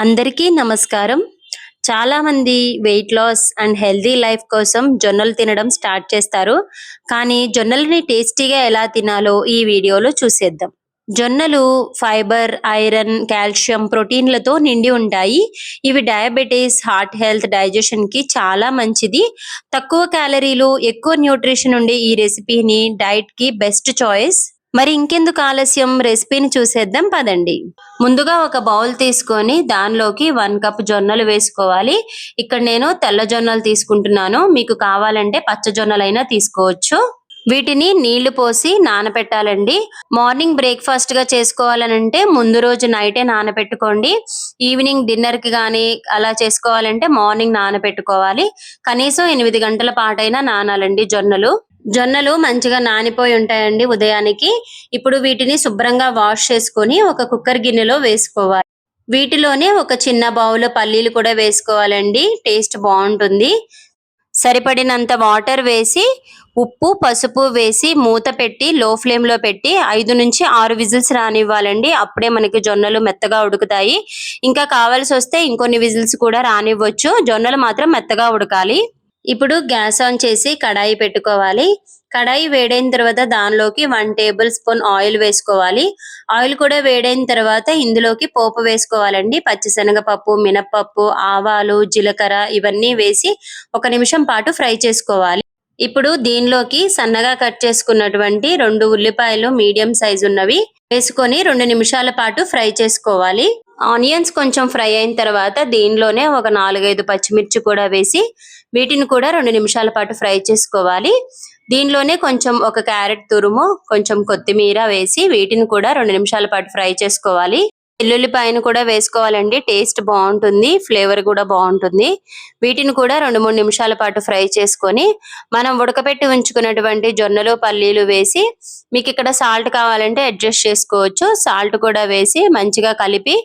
అందరికీ నమస్కారం. చాలామంది weight loss and healthy life కోసం జొన్నలు తినడం స్టార్ట్ చేస్తారు. కానీ జొన్నలని టేస్టీగా ఎలా తినాలో ఈ వీడియోలో చూసేద్దాం. జొన్నలు ఫైబర్, ఐరన్, కాల్షియం, ప్రోటీన్లతో నిండి ఉంటాయి. ఇవి డయాబెటీస్, హార్ట్ హెల్త్, డైజెషన్‌కి చాలా మంచిది. తక్కువ క్యాలరీలు, ఎక్కువ న్యూట్రిషన్ ఉండే ఈ రెసిపీని డైట్‌కి బెస్ట్ చాయిస్. మరి ఇంకెందుకు ఆలస్యం, రెసిపీని చూసేద్దాం పదండి. ముందుగా ఒక బౌల్ తీసుకొని దానిలోకి 1 కప్ జొన్నలు వేసుకోవాలి. ఇక్కడ నేను తెల్ల జొన్నలు తీసుకుంటున్నాను. మీకు కావాలంటే పచ్చ జొన్నలైనా తీసుకోవచ్చు. వీటిని నీళ్లు పోసి నానబెట్టాలండి. మార్నింగ్ బ్రేక్ఫాస్ట్ గా చేసుకోవాలనంటే ముందు రోజు నైటే నానబెట్టుకోండి. ఈవినింగ్ డిన్నర్ కి గానీ అలా చేసుకోవాలంటే మార్నింగ్ నానబెట్టుకోవాలి. కనీసం 8 గంటల పాటైనా నానాలండి జొన్నలు. జొన్నలు మంచిగా నానిపోయి ఉంటాయండి ఉదయానికి. ఇప్పుడు వీటిని శుభ్రంగా వాష్ చేసుకొని ఒక కుక్కర్ గిన్నెలో వేసుకోవాలి. వీటిలోనే ఒక చిన్న బౌల్ పల్లీలు కూడా వేసుకోవాలండి. టేస్ట్ బాగుంటుంది. సరిపడినంత వాటర్ వేసి, ఉప్పు, పసుపు వేసి మూత పెట్టి లో ఫ్లేమ్ లో పెట్టి 5 నుంచి 6 విజిల్స్ రానివ్వాలండి. అప్పుడే మనకి జొన్నలు మెత్తగా ఉడుకుతాయి. ఇంకా కావాల్సి వస్తే ఇంకొన్ని విజిల్స్ కూడా రానివ్వచ్చు. జొన్నలు మాత్రం మెత్తగా ఉడకాలి. ఇప్పుడు గ్యాస్ ఆన్ చేసి కడాయి పెట్టుకోవాలి. కడాయి వేడైన తర్వాత దానిలోకి 1 టేబుల్ స్పూన్ ఆయిల్ వేసుకోవాలి. ఆయిల్ కూడా వేడైన తర్వాత ఇందులోకి పోపు వేసుకోవాలండి. పచ్చిశనగపప్పు, మినపప్పు, ఆవాలు, జీలకర్ర ఇవన్నీ వేసి 1 నిమిషం పాటు ఫ్రై చేసుకోవాలి. ఇప్పుడు దీనిలోకి సన్నగా కట్ చేసుకున్నటువంటి 2 ఉల్లిపాయలు మీడియం సైజు ఉన్నవి వేసుకొని 2 నిమిషాల పాటు ఫ్రై చేసుకోవాలి. ఆనియన్స్ కొంచెం ఫ్రై అయిన తర్వాత దీనిలోనే ఒక 4-5 పచ్చిమిర్చి కూడా వేసి వీటిని కూడా 2 నిమిషాల పాటు ఫ్రై చేసుకోవాలి. దీనిలోనే కొంచెం ఒక క్యారెట్ తురుము, కొంచెం కొత్తిమీర వేసి వీటిని కూడా 2 నిమిషాల పాటు ఫ్రై చేసుకోవాలి. వెల్లుల్లిపాయను కూడా వేసుకోవాలండి. టేస్ట్ బాగుంటుంది, ఫ్లేవర్ కూడా బాగుంటుంది. వీటిని కూడా 2-3 నిమిషాల పాటు ఫ్రై చేసుకొని మనం ఉడకపెట్టి ఉంచుకున్నటువంటి జొన్నలు, పల్లీలు వేసి మీకు ఇక్కడ సాల్ట్ కావాలంటే అడ్జస్ట్ చేసుకోవచ్చు. సాల్ట్ కూడా వేసి మంచిగా కలిపి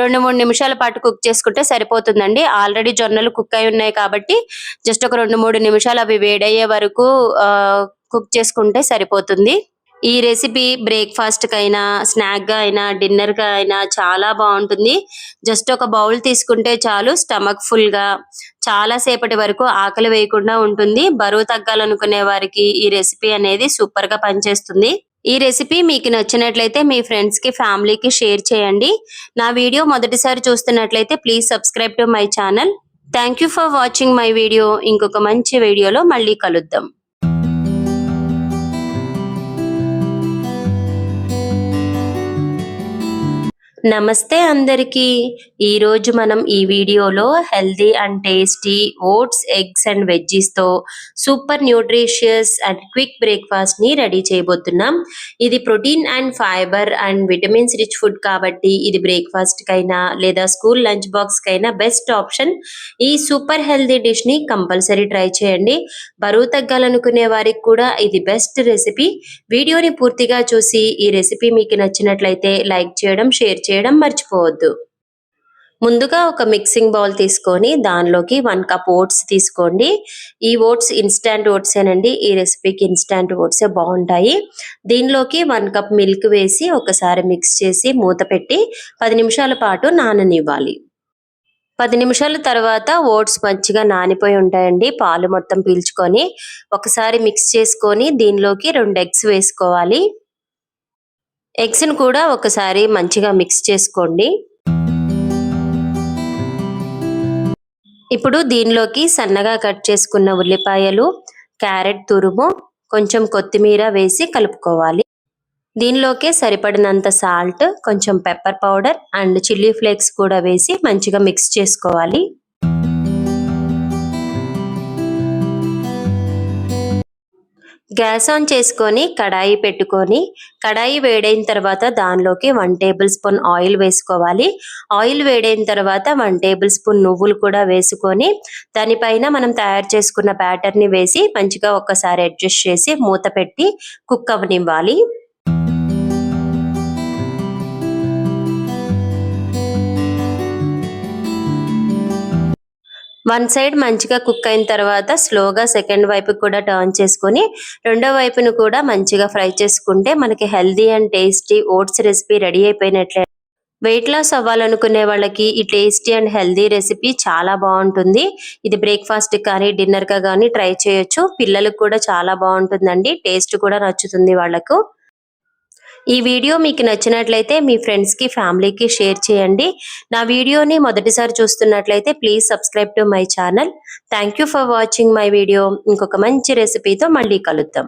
2-3 నిమిషాల పాటు కుక్ చేసుకుంటే సరిపోతుందండి. ఆల్రెడీ జొన్నలు కుక్ అయి ఉన్నాయి కాబట్టి జస్ట్ ఒక 2-3 నిమిషాలు అవి వేడయ్యే వరకు కుక్ చేసుకుంటే సరిపోతుంది. ఈ రెసిపీ బ్రేక్ఫాస్ట్ కైనా, స్నాక్ గా అయినా, డిన్నర్ గా అయినా చాలా బాగుంటుంది. జస్ట్ ఒక బౌల్ తీసుకుంటే చాలు, స్టమక్ ఫుల్ గా చాలా సేపటి వరకు ఆకలి వేయకుండా ఉంటుంది. బరువు తగ్గాలనుకునే వారికి ఈ రెసిపీ అనేది సూపర్ గా పనిచేస్తుంది. ఈ రెసిపీ మీకు నచ్చినట్లయితే మీ ఫ్రెండ్స్ కి, ఫ్యామిలీకి షేర్ చేయండి. నా వీడియో మొదటిసారి చూస్తున్నట్లయితే please subscribe to my channel. Thank you for watching my video. ఇంకొక మంచి వీడియోలో మళ్ళీ కలుద్దాం. నమస్తే అందరికీ. ఈరోజు మనం ఈ వీడియోలో healthy and tasty oats, eggs and వెజ్జీస్తో సూపర్ న్యూట్రిషియస్ అండ్ క్విక్ బ్రేక్ఫాస్ట్ని రెడీ చేయబోతున్నాం. ఇది protein and fibre and vitamins rich food కాబట్టి ఇది బ్రేక్ఫాస్ట్కైనా లేదా స్కూల్ లంచ్ బాక్స్కైనా బెస్ట్ ఆప్షన్. ఈ సూపర్ హెల్దీ డిష్ని కంపల్సరీ ట్రై చేయండి. బరువు తగ్గాలనుకునే వారికి కూడా ఇది బెస్ట్ రెసిపీ. వీడియోని పూర్తిగా చూసి ఈ రెసిపీ మీకు నచ్చినట్లయితే లైక్ చేయడం, షేర్ చేయడం మర్చిపోవద్దు. ముందుగా ఒక మిక్సింగ్ బౌల్ తీసుకొని దానిలోకి 1 కప్ ఓట్స్ తీసుకోండి. ఈ ఓట్స్ ఇన్స్టాంట్ ఓట్సేనండి. ఈ రెసిపీకి ఇన్స్టాంట్ ఓట్సే బాగుంటాయి. దీనిలోకి 1 కప్ మిల్క్ వేసి ఒకసారి మిక్స్ చేసి మూత పెట్టి 10 నిమిషాల పాటు నాననివ్వాలి. 10 నిమిషాల తర్వాత ఓట్స్ మంచిగా నానిపోయి ఉంటాయండి. పాలు మొత్తం పీల్చుకొని ఒకసారి మిక్స్ చేసుకొని దీనిలోకి 2 ఎగ్స్ వేసుకోవాలి. ఎగ్స్ని కూడా ఒకసారి మంచిగా మిక్స్ చేసుకోండి. ఇప్పుడు దీనిలోకి సన్నగా కట్ చేసుకున్న ఉల్లిపాయలు, క్యారెట్ తురుము, కొంచెం కొత్తిమీర వేసి కలుపుకోవాలి. దీనిలోకే సరిపడినంత సాల్ట్, కొంచెం pepper powder and chilli flakes కూడా వేసి మంచిగా మిక్స్ చేసుకోవాలి. గ్యాస్ ఆన్ చేసుకొని కడాయి పెట్టుకొని కడాయి వేడైన తర్వాత దానిలోకి 1 టేబుల్ స్పూన్ ఆయిల్ వేసుకోవాలి. ఆయిల్ వేడైన తర్వాత 1 టేబుల్ స్పూన్ నువ్వులు కూడా వేసుకొని దానిపైన మనం తయారు చేసుకున్న బ్యాటర్ని వేసి మంచిగా ఒక్కసారి అడ్జస్ట్ చేసి మూత పెట్టి కుక్ అవ్వనివ్వాలి. 1 సైడ్ మంచిగా కుక్ అయిన తర్వాత స్లోగా సెకండ్ వైపు కూడా టర్న్ చేసుకొని రెండో వైపును కూడా మంచిగా ఫ్రై చేసుకుంటే మనకి healthy and tasty oats recipe ready అయిపోయినట్లే. వెయిట్ లాస్ అవ్వాలనుకునే వాళ్ళకి ఈ టేస్టీ అండ్ హెల్దీ రెసిపీ చాలా బాగుంటుంది. ఇది బ్రేక్ఫాస్ట్ కానీ డిన్నర్ గా కానీ ట్రై చేయొచ్చు. పిల్లలకు కూడా చాలా బాగుంటుందండి. టేస్ట్ కూడా నచ్చుతుంది వాళ్ళకు. ఈ వీడియో మీకు నచ్చినట్లయితే మీ ఫ్రెండ్స్ కి ఫ్యామిలీకి షేర్ చేయండి. నా వీడియోని మొదటిసారి చూస్తున్నట్లయితే please subscribe to my channel. Thank you for watching my video. ఇంకొక మంచి రెసిపీతో మళ్ళీ కలుద్దాం.